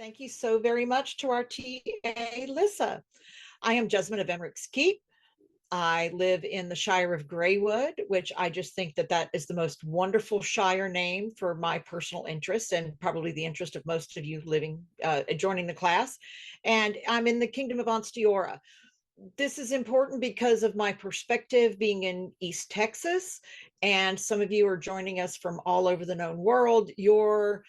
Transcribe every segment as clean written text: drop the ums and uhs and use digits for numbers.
Thank you so very much to our TA, Lissa. I am Jessimond of Emerickeskepe. I live in the Shire of Graywood, which I just think that is the most wonderful Shire name for my personal interest and probably the interest of most of you joining the class. And I'm in the Kingdom of Ansteorra. This is important because of my perspective being in East Texas, and some of you are joining us from all over the known world. Your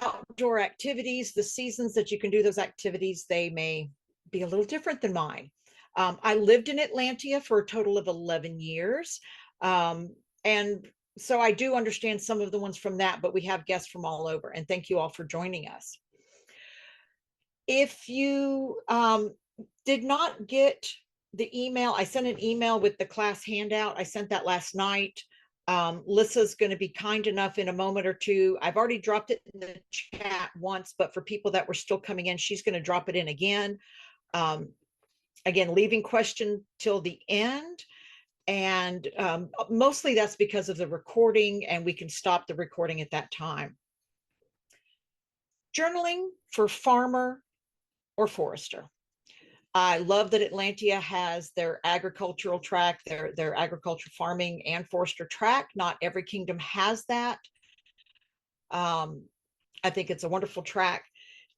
outdoor activities, the seasons that you can do those activities, they may be a little different than mine. I lived in Atlantia for a total of 11 years. And so I do understand some of the ones from that, but we have guests from all over. And thank you all for joining us. If you did not get the email, I sent an email with the class handout. I sent that last night. Lissa's going to be kind enough in a moment or two. I've already dropped it in the chat once, but for people that were still coming in, she's going to drop it in again. Again, leaving question till the end. And mostly that's because of the recording, and we can stop the recording at that time. Journaling for farmer or forester. I love that Atlantia has their agricultural track, their agriculture farming and forester track. Not every kingdom has that. I think it's a wonderful track.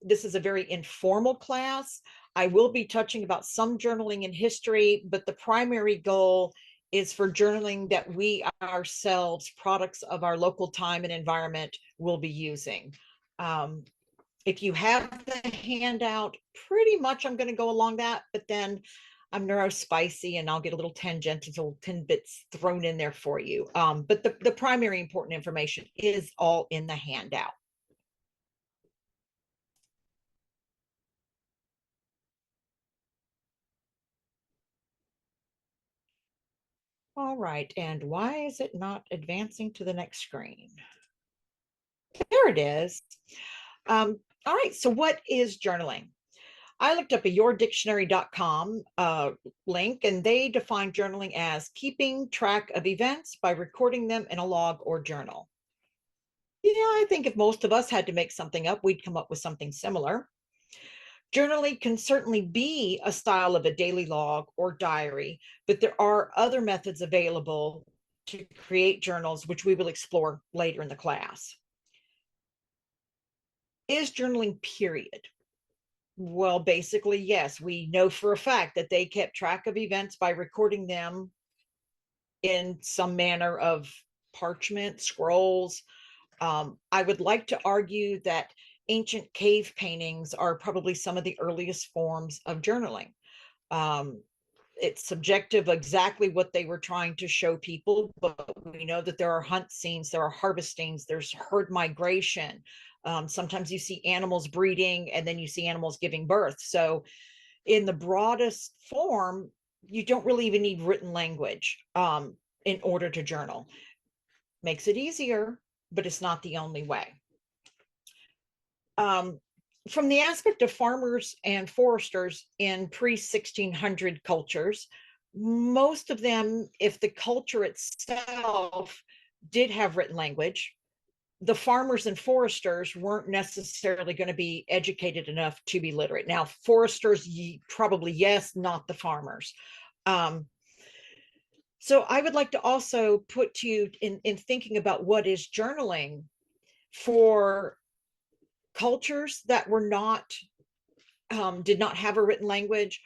This is a very informal class. I will be touching about some journaling in history, but the primary goal is for journaling that we ourselves, products of our local time and environment, will be using. If you have the handout, pretty much I'm going to go along that, but then I'm neurospicy and I'll get a little tangential tidbits thrown in there for you. But the primary important information is all in the handout. All right, and why is it not advancing to the next screen? There it is. All right, so what is journaling? I looked up a yourdictionary.com link, and they define journaling as keeping track of events by recording them in a log or journal. Yeah, I think if most of us had to make something up, we'd come up with something similar. Journaling can certainly be a style of a daily log or diary, but there are other methods available to create journals, which we will explore later in the class. Is journaling period? Well, basically, yes. We know for a fact that they kept track of events by recording them in some manner of parchment, scrolls. I would like to argue that ancient cave paintings are probably some of the earliest forms of journaling. It's subjective exactly what they were trying to show people, but we know that there are hunt scenes, there are harvestings, there's herd migration. Sometimes you see animals breeding, and then you see animals giving birth. So in the broadest form, you don't really even need written language in order to journal. Makes it easier, but it's not the only way. From the aspect of farmers and foresters in pre-1600 cultures, most of them, if the culture itself did have written language, the farmers and foresters weren't necessarily going to be educated enough to be literate. Now, foresters, probably yes, not the farmers. So I would like to also put to you in thinking about what is journaling for cultures that were not, did not have a written language,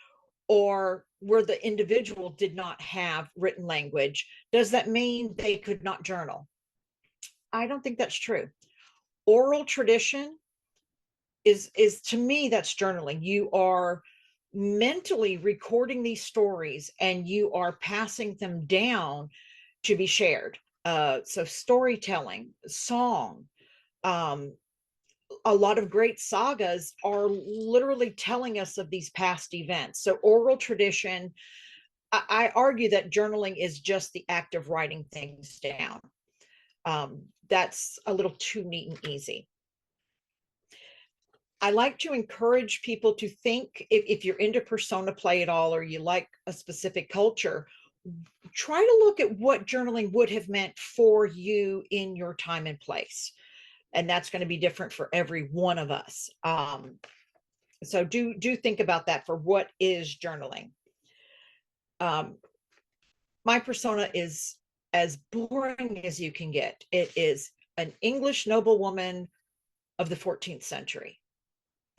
or where the individual did not have written language. Does that mean they could not journal? I don't think that's true. Oral tradition is to me, that's journaling. You are mentally recording these stories and you are passing them down to be shared. So storytelling, song, a lot of great sagas are literally telling us of these past events. So oral tradition, I argue that journaling is just the act of writing things down. That's a little too neat and easy. I like to encourage people to think, if you're into persona play at all, or you like a specific culture, try to look at what journaling would have meant for you in your time and place. and that's going to be different for every one of us. So do think about that for what is journaling. My persona is as boring as you can get. It is an English noblewoman of the 14th century.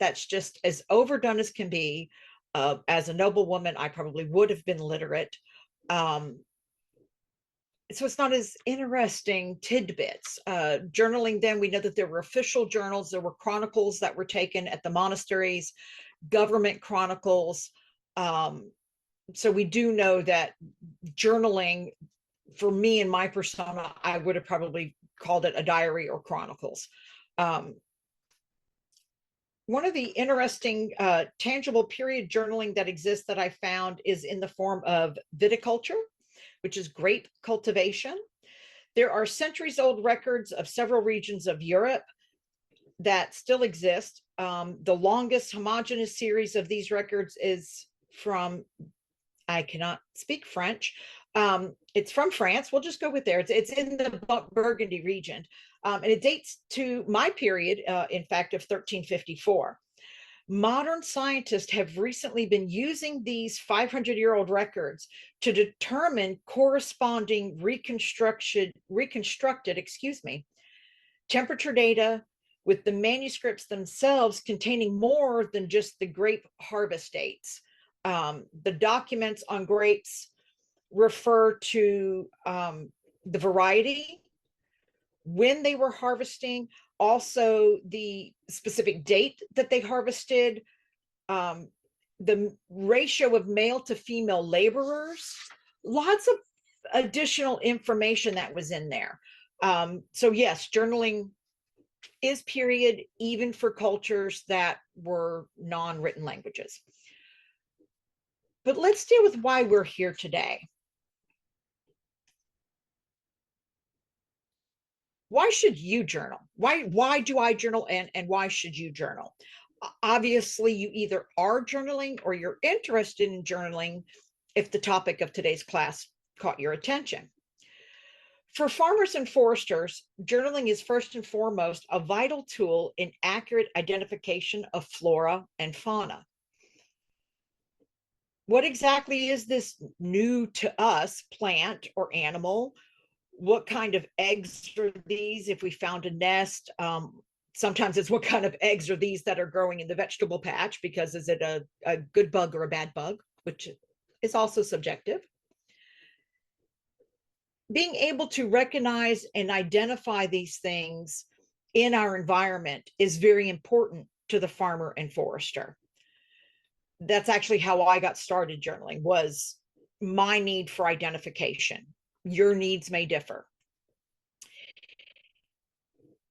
That's just as overdone as can be. As a noblewoman, I probably would have been literate. So it's not as interesting tidbits. Journaling, then, we know that there were official journals, there were chronicles that were taken at the monasteries, government chronicles. So we do know that journaling, for me and my persona, I would have probably called it a diary or chronicles. One of the interesting tangible period journaling that exists that I found is in the form of viticulture, which is grape cultivation. There are centuries-old records of several regions of Europe that still exist. The longest homogeneous series of these records is from, I cannot speak French. It's from France. We'll just go with there. It's in the Burgundy region. And it dates to my period, in fact, of 1354. Modern scientists have recently been using these 500-year-old records to determine corresponding reconstructed, temperature data with the manuscripts themselves containing more than just the grape harvest dates. The documents on grapes refer to the variety, when they were harvesting, also the specific date that they harvested, the ratio of male to female laborers, lots of additional information that was in there. So yes, journaling is period, even for cultures that were non-written languages. But let's deal with why we're here today. Why should you journal? Why do I journal, and why should you journal? Obviously, you either are journaling or you're interested in journaling if the topic of today's class caught your attention. For farmers and foresters, journaling is first and foremost a vital tool in accurate identification of flora and fauna. What exactly is this new to us plant or animal? What kind of eggs are these if we found a nest? Sometimes it's what kind of eggs are these that are growing in the vegetable patch, because is it a good bug or a bad bug, which is also subjective. Being able to recognize and identify these things in our environment is very important to the farmer and forester. That's actually how I got started journaling, was my need for identification. Your needs may differ.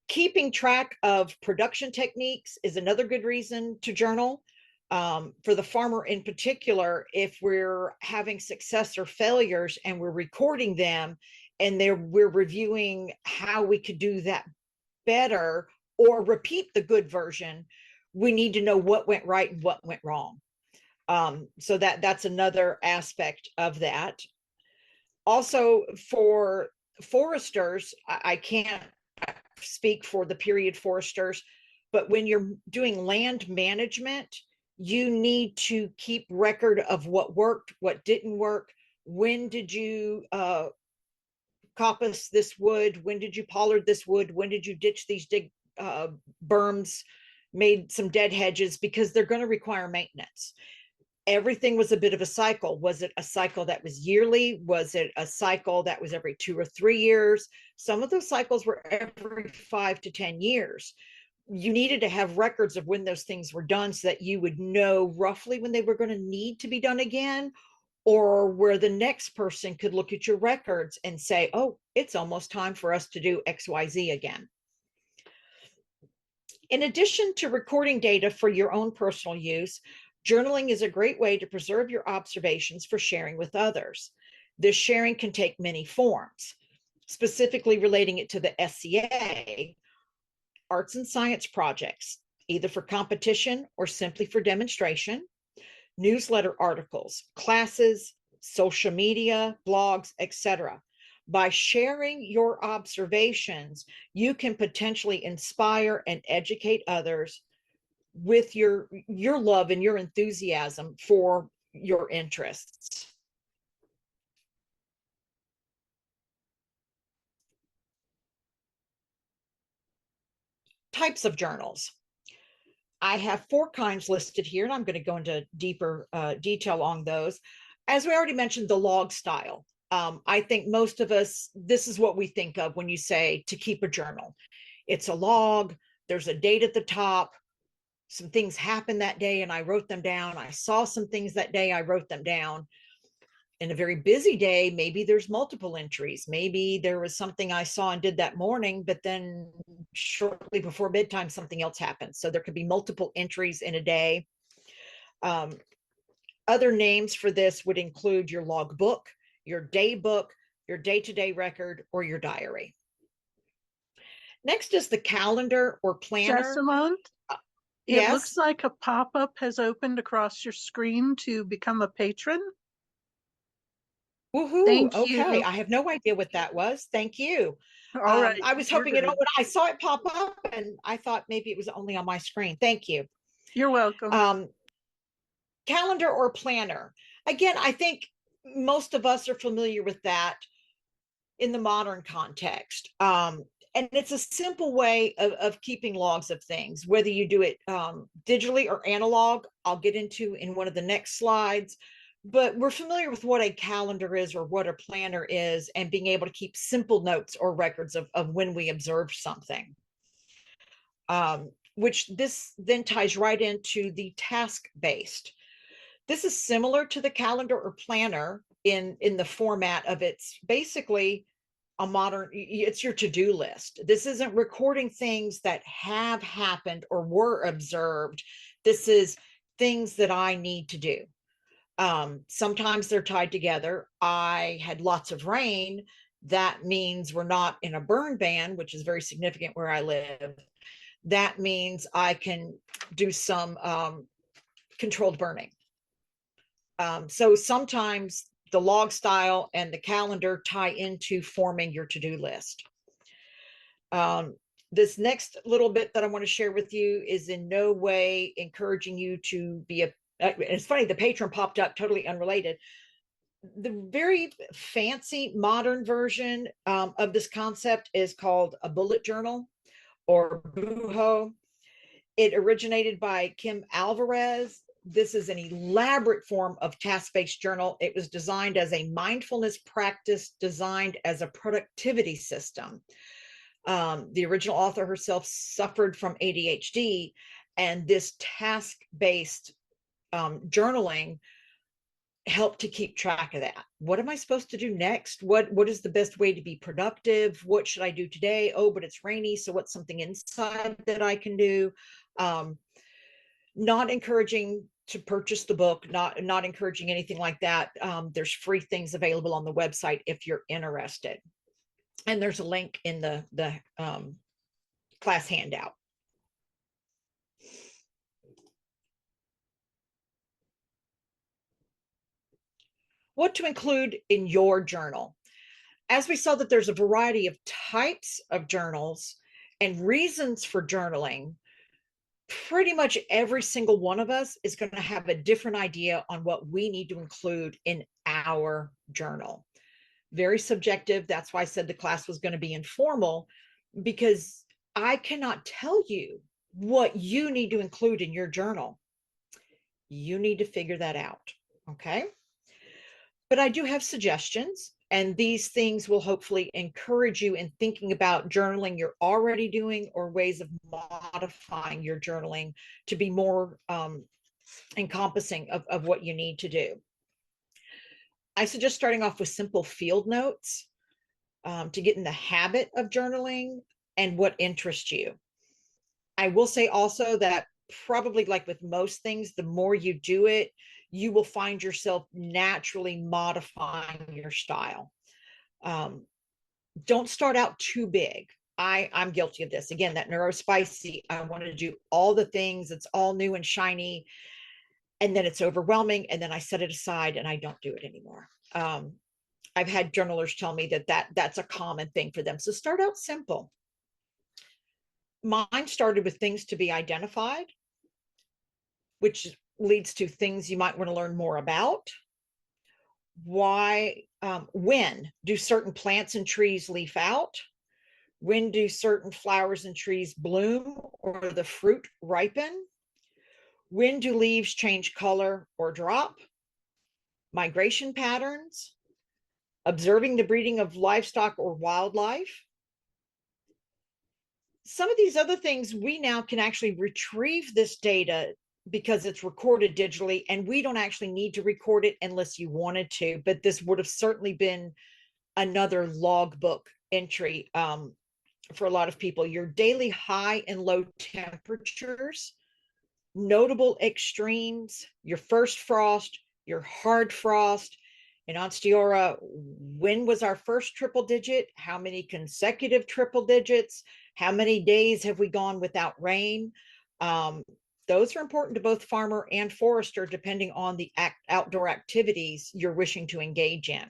Keeping track of production techniques is another good reason to journal. For the farmer in particular, if we're having success or failures and we're recording them, and we're reviewing how we could do that better or repeat the good version, we need to know what went right and what went wrong. So that's another aspect of that. Also, for foresters, I can't speak for the period foresters, but when you're doing land management, you need to keep record of what worked, what didn't work. When did you coppice this wood? When did you pollard this wood? When did you ditch these berms, made some dead hedges? Because they're going to require maintenance. Everything was a bit of a cycle. Was it a cycle that was yearly? Was it a cycle that was every 2 or 3 years? Some of those cycles were every 5 to 10 years. You needed to have records of when those things were done so that you would know roughly when they were going to need to be done again, or where the next person could look at your records and say, oh, it's almost time for us to do XYZ again. In addition to recording data for your own personal use, journaling is a great way to preserve your observations for sharing with others. This sharing can take many forms, specifically relating it to the SCA, arts and science projects, either for competition or simply for demonstration, newsletter articles, classes, social media, blogs, etc. By sharing your observations, you can potentially inspire and educate others with your love and your enthusiasm for your interests. Types of journals. I have 4 kinds listed here, and I'm going to go into deeper detail on those. As we already mentioned, the log style. I think most of us, this is what we think of when you say to keep a journal. It's a log, there's a date at the top, some things happened that day and I wrote them down. I saw some things that day, I wrote them down. In a very busy day, maybe there's multiple entries. Maybe there was something I saw and did that morning, but then shortly before bedtime, something else happened. So there could be multiple entries in a day. Other names for this would include your log book, your day book, your day-to-day record, or your diary. Next is the calendar or planner. Jessimond, it Yes. looks like a pop-up has opened across your screen to become a patron. Woohoo. Thank Okay. you. I have no idea what that was. Thank you. All right. I was hoping it, when I saw it pop up, and I thought maybe it was only on my screen. Thank you. You're welcome. Calendar or planner. Again, I think most of us are familiar with that in the modern context. And it's a simple way of keeping logs of things, whether you do it digitally or analog. I'll get into in one of the next slides. But we're familiar with what a calendar is or what a planner is, and being able to keep simple notes or records of when we observe something. Which this then ties right into the task-based. This is similar to the calendar or planner in the format of it's basically a modern, it's your to-do list. This isn't recording things that have happened or were observed. This is things that I need to do. Sometimes they're tied together. I had lots of rain. That means we're not in a burn ban, which is very significant where I live. That means I can do some controlled burning. So sometimes the log style and the calendar tie into forming your to-do list. This next little bit that I want to share with you is in no way encouraging you to be a, it's funny, the patron popped up totally unrelated. The very fancy modern version of this concept is called a bullet journal or buho. It originated by Kim Alvarez. This is an elaborate form of task-based journal. It was designed as a mindfulness practice, designed as a productivity system. The original author herself suffered from ADHD, and this task-based journaling helped to keep track of that. What am I supposed to do next? What is the best way to be productive? What should I do today? Oh, but it's rainy, so what's something inside that I can do? Not encouraging to purchase the book, not encouraging anything like that. There's free things available on the website if you're interested. And there's a link in the class handout. What to include in your journal. As we saw that there's a variety of types of journals and reasons for journaling, pretty much every single one of us is going to have a different idea on what we need to include in our journal. Very subjective. That's why I said the class was going to be informal, because I cannot tell you what you need to include in your journal. You need to figure that out. Okay. But I do have suggestions, and these things will hopefully encourage you in thinking about journaling you're already doing, or ways of modifying your journaling to be more encompassing of what you need to do. I suggest starting off with simple field notes to get in the habit of journaling and what interests you. I will say also that probably, like with most things, the more you do it, you will find yourself naturally modifying your style. Don't start out too big. I'm guilty of this. Again, that neurospicy, I want to do all the things. It's all new and shiny. And then it's overwhelming. And then I set it aside and I don't do it anymore. I've had journalers tell me that's a common thing for them. So start out simple. Mine started with things to be identified, which leads to things you might want to learn more about. Why, when do certain plants and trees leaf out? When do certain flowers and trees bloom or the fruit ripen? When do leaves change color or drop? Migration patterns, observing the breeding of livestock or wildlife. Some of these other things, we now can actually retrieve this data because it's recorded digitally, and we don't actually need to record it unless you wanted to, but this would have certainly been another logbook entry for a lot of people. Your daily high and low temperatures, notable extremes, your first frost, your hard frost. In Ansteorra, when was our first triple digit? How many consecutive triple digits? How many days have we gone without rain? Those are important to both farmer and forester, depending on the outdoor activities you're wishing to engage in.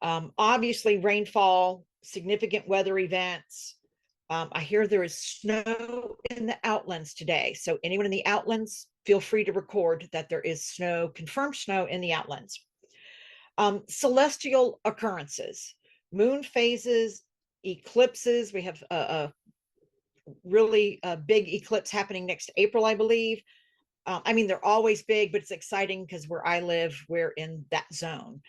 Obviously, rainfall, significant weather events. I hear there is snow in the outlands today. So anyone in the outlands, feel free to record that there is snow, confirmed snow in the outlands. Celestial occurrences, moon phases, eclipses. We have a really big eclipse happening next April, I believe. I mean, they're always big, but it's exciting because where I live, we're in that zone.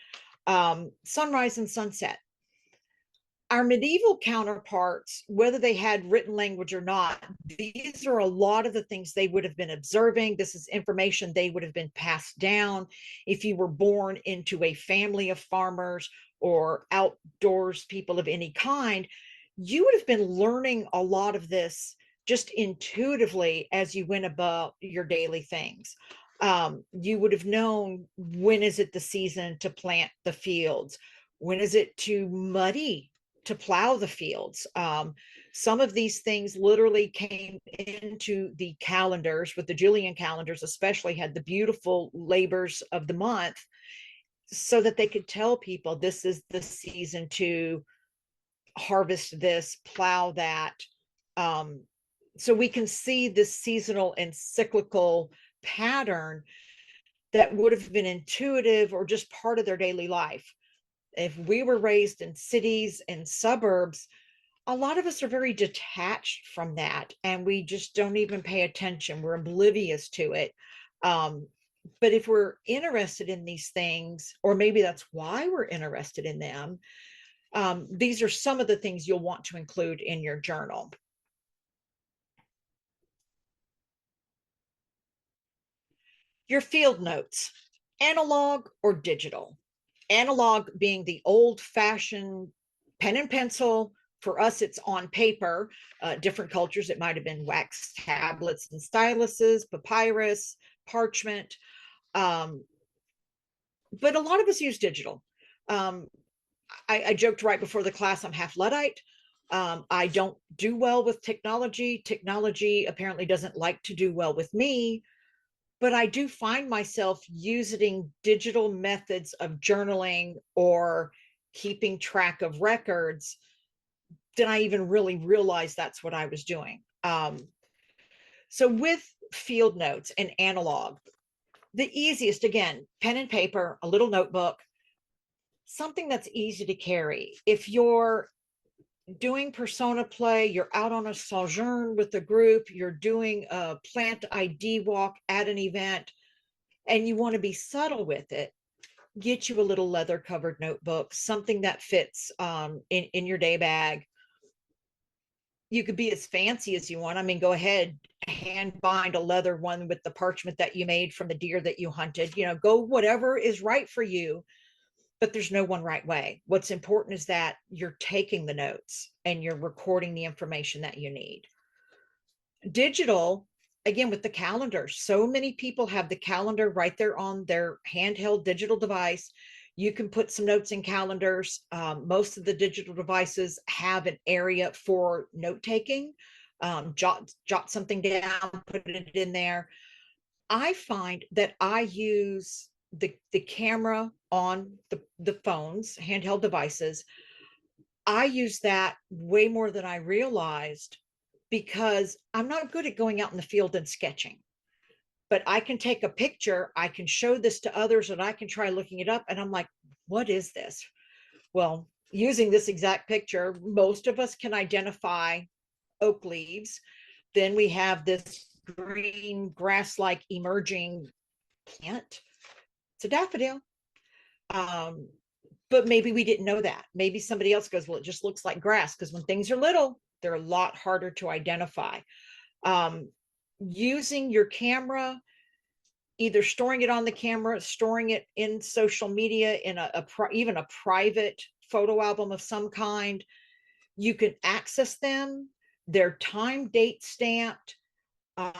Sunrise and sunset. Our medieval counterparts, whether they had written language or not, these are a lot of the things they would have been observing. This is information they would have been passed down. If you were born into a family of farmers or outdoors people of any kind, you would have been learning a lot of this just intuitively as you went about your daily things. You would have known, when is it the season to plant the fields? When is it too muddy to plow the fields? Some of these things literally came into the calendars, with the Julian calendars especially, had the beautiful labors of the month, so that they could tell people this is the season to harvest this, plow that. So we can see this seasonal and cyclical pattern that would have been intuitive or just part of their daily life. If we were raised in cities and suburbs, a lot of us are very detached from that, and we just don't even pay attention. We're oblivious to it. But if we're interested in these things, or maybe that's why we're interested in them, these are some of the things you'll want to include in your journal. Your field notes, analog or digital. Analog being the old-fashioned pen and pencil. For us, it's on paper. Different cultures, it might have been wax tablets and styluses, papyrus, parchment. But a lot of us use digital. I joked right before the class, I'm half Luddite. I don't do well with technology. Technology apparently doesn't like to do well with me, but I do find myself using digital methods of journaling or keeping track of records. Did I even really realize that's what I was doing? So with field notes and analog, the easiest, again, pen and paper, a little notebook, something that's easy to carry. If you're doing persona play, you're out on a sojourn with a group, you're doing a plant ID walk at an event, and you want to be subtle with it, get you a little leather covered notebook, something that fits in your day bag. You could be as fancy as you want. I mean, go ahead, hand bind a leather one with the parchment that you made from the deer that you hunted, go whatever is right for you. But there's no one right way. What's important is that you're taking the notes and you're recording the information that you need. Digital, again, with the calendar, so many people have the calendar right there on their handheld digital device. You can put some notes in calendars. Most of the digital devices have an area for note taking. Jot something down, put it in there. I find that I use the camera on the phones, handheld devices. I use that way more than I realized because I'm not good at going out in the field and sketching. But I can take a picture, I can show this to others, and I can try looking it up. And I'm like, what is this? Well, using this exact picture, most of us can identify oak leaves. Then we have this green grass-like emerging plant. It's a daffodil. But maybe we didn't know that. Maybe somebody else goes, well, it just looks like grass, because when things are little, they're a lot harder to identify. Using your camera, either storing it on the camera, storing it in social media, in even a private photo album of some kind. You can access them. They're time date stamped. A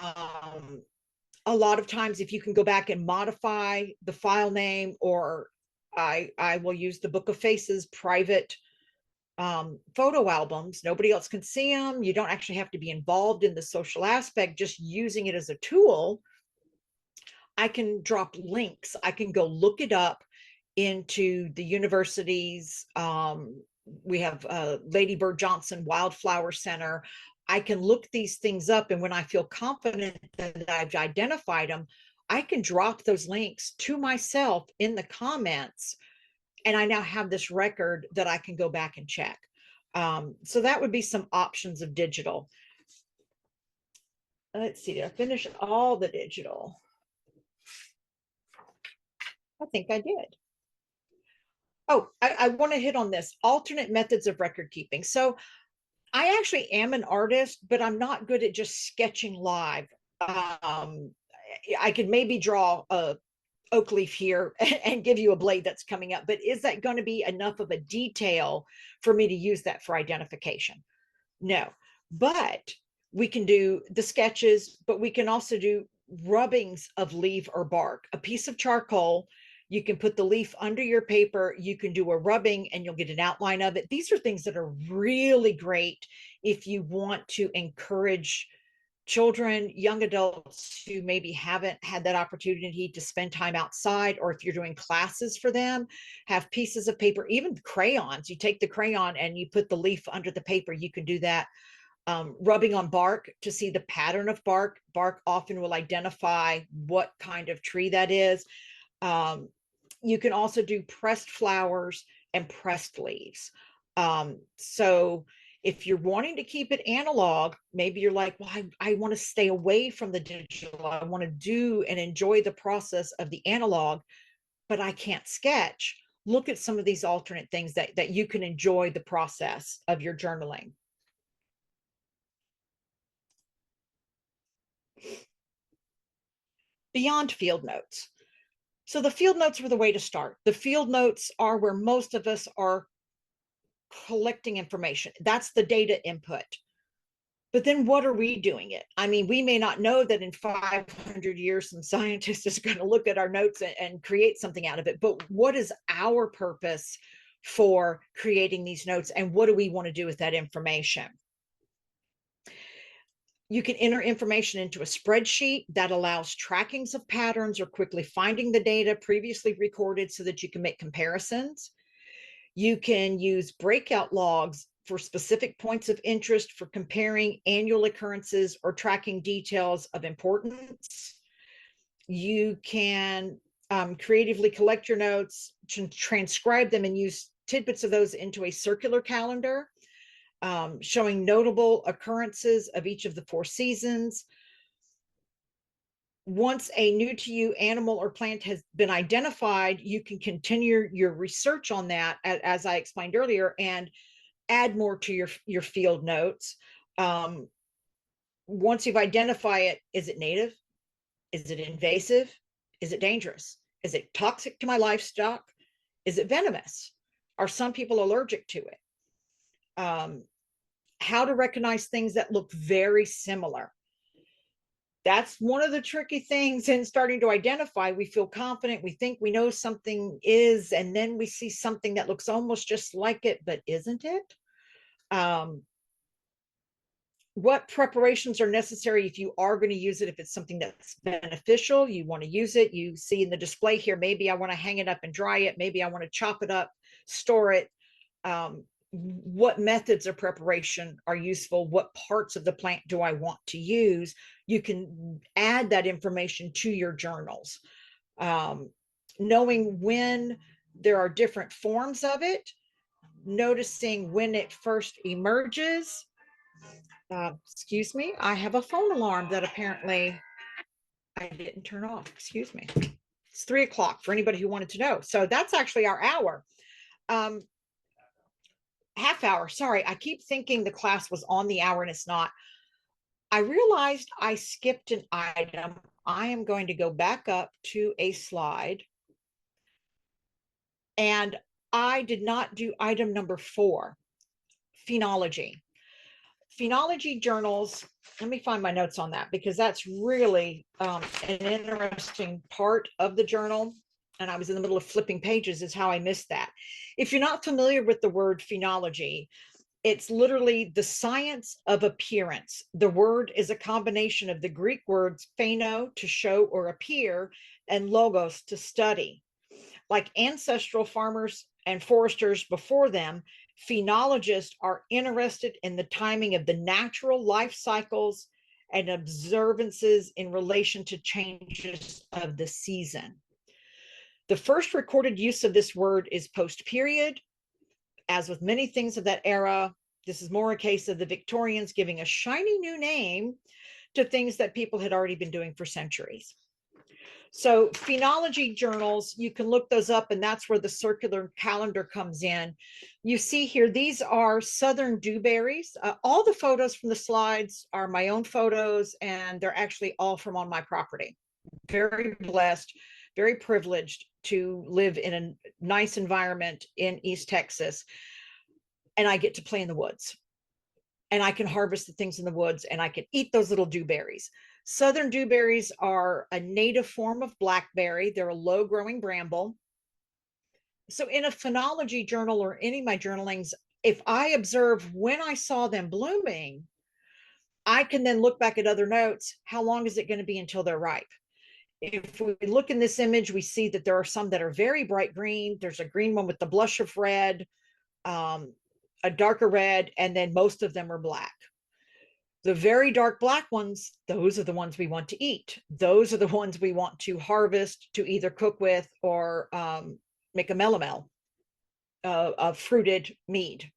lot of times, if you can go back and modify the file name, or I will use the Book of Faces private photo albums. Nobody else can see them. You don't actually have to be involved in the social aspect, just using it as a tool. I can drop links. I can go look it up into the universities. We have Lady Bird Johnson Wildflower Center. I can look these things up, and when I feel confident that I've identified them, I can drop those links to myself in the comments, and I now have this record that I can go back and check. So that would be some options of digital. Let's see, did I finish all the digital? I think I did. Oh, I want to hit on this, alternate methods of record keeping. So I actually am an artist, but I'm not good at just sketching live. I could maybe draw a oak leaf here and give you a blade that's coming up, but is that going to be enough of a detail for me to use that for identification? No, but we can do the sketches, but we can also do rubbings of leaf or bark. A piece of charcoal, you can put the leaf under your paper, you can do a rubbing and you'll get an outline of it. These are things that are really great if you want to encourage children, young adults who maybe haven't had that opportunity to spend time outside, or if you're doing classes for them, have pieces of paper, even crayons. You take the crayon and you put the leaf under the paper. You can do that. Rubbing on bark to see the pattern of bark. Bark often will identify what kind of tree that is. You can also do pressed flowers and pressed leaves. So if you're wanting to keep it analog, maybe you're like, well, I want to stay away from the digital. I want to do and enjoy the process of the analog, but I can't sketch. Look at some of these alternate things that you can enjoy the process of your journaling. Beyond field notes. So the field notes were the way to start. The field notes are where most of us are collecting information. That's the data input. But then what are we doing it? I mean, we may not know that in 500 years, some scientist is going to look at our notes and create something out of it. But what is our purpose for creating these notes? And what do we want to do with that information? You can enter information into a spreadsheet that allows trackings of patterns or quickly finding the data previously recorded so that you can make comparisons. You can use breakout logs for specific points of interest for comparing annual occurrences or tracking details of importance. You can creatively collect your notes, transcribe them, and use tidbits of those into a circular calendar, showing notable occurrences of each of the 4 seasons. Once a new to you animal or plant has been identified, you can continue your research on that, as I explained earlier, and add more to your field notes. Once you've identified it, is it native? Is it invasive? Is it dangerous? Is it toxic to my livestock? Is it venomous? Are some people allergic to it? How to recognize things that look very similar. That's one of the tricky things in starting to identify. We feel confident, we think we know something is, and then we see something that looks almost just like it, but isn't it? what preparations are necessary if you are going to use it, if it's something that's beneficial, you want to use it. You see in the display here, maybe I want to hang it up and dry it. Maybe I want to chop it up, store it. What methods of preparation are useful? What parts of the plant do I want to use? You can add that information to your journals. Knowing when there are different forms of it, noticing when it first emerges. Excuse me, I have a phone alarm that apparently I didn't turn off. Excuse me. It's 3 o'clock for anybody who wanted to know. So that's actually our hour. Half hour. Sorry, I keep thinking the class was on the hour and it's not. I realized I skipped an item. I am going to go back up to a slide. And I did not do item number 4, phenology. Phenology journals, let me find my notes on that because that's really an interesting part of the journal. And I was in the middle of flipping pages is how I missed that. If you're not familiar with the word phenology, it's literally the science of appearance. The word is a combination of the Greek words pheno, to show or appear, and logos, to study. Like ancestral farmers and foresters before them, phenologists are interested in the timing of the natural life cycles and observances in relation to changes of the season. The first recorded use of this word is post-period. As with many things of that era, this is more a case of the Victorians giving a shiny new name to things that people had already been doing for centuries. So phenology journals, you can look those up, and that's where the circular calendar comes in. You see here, these are southern dewberries. All the photos from the slides are my own photos, and they're actually all from on my property. Very blessed, very privileged to live in a nice environment in East Texas. And I get to play in the woods. And I can harvest the things in the woods, and I can eat those little dewberries. Southern dewberries are a native form of blackberry. They're a low-growing bramble. So in a phenology journal or any of my journalings, if I observe when I saw them blooming, I can then look back at other notes. How long is it going to be until they're ripe? If we look in this image, we see that there are some that are very bright green. There's a green one with the blush of red, a darker red, and then most of them are black. The very dark black ones, those are the ones we want to eat. Those are the ones we want to harvest to either cook with or make a melomel, a fruited mead.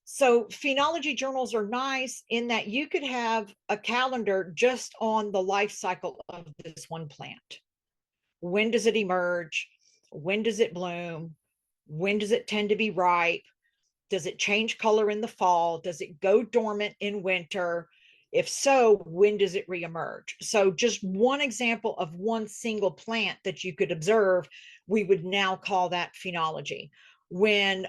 So phenology journals are nice in that you could have a calendar just on the life cycle of this one plant. When does it emerge? When does it bloom? When does it tend to be ripe? Does it change color in the fall? Does it go dormant in winter? If so, when does it reemerge? So just one example of one single plant that you could observe, we would now call that phenology. When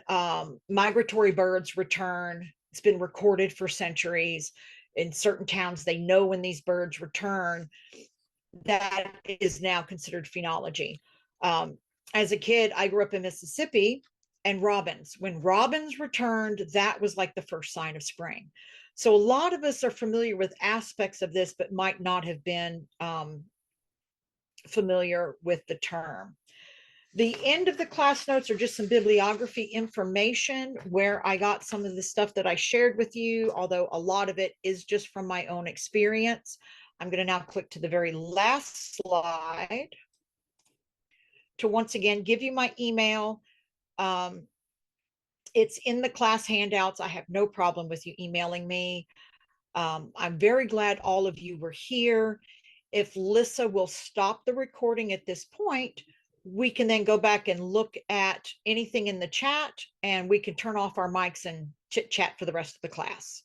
migratory birds return, it's been recorded for centuries. In certain towns, they know when these birds return. That is now considered phenology. As a kid, I grew up in Mississippi, and robins. When robins returned, that was like the first sign of spring. So a lot of us are familiar with aspects of this, but might not have been familiar with the term. The end of the class notes are just some bibliography information where I got some of the stuff that I shared with you, although a lot of it is just from my own experience. I'm going to now click to the very last slide to once again give you my email. It's in the class handouts. I have no problem with you emailing me. I'm very glad all of you were here. If Lissa will stop the recording at this point, we can then go back and look at anything in the chat, and we can turn off our mics and chit chat for the rest of the class.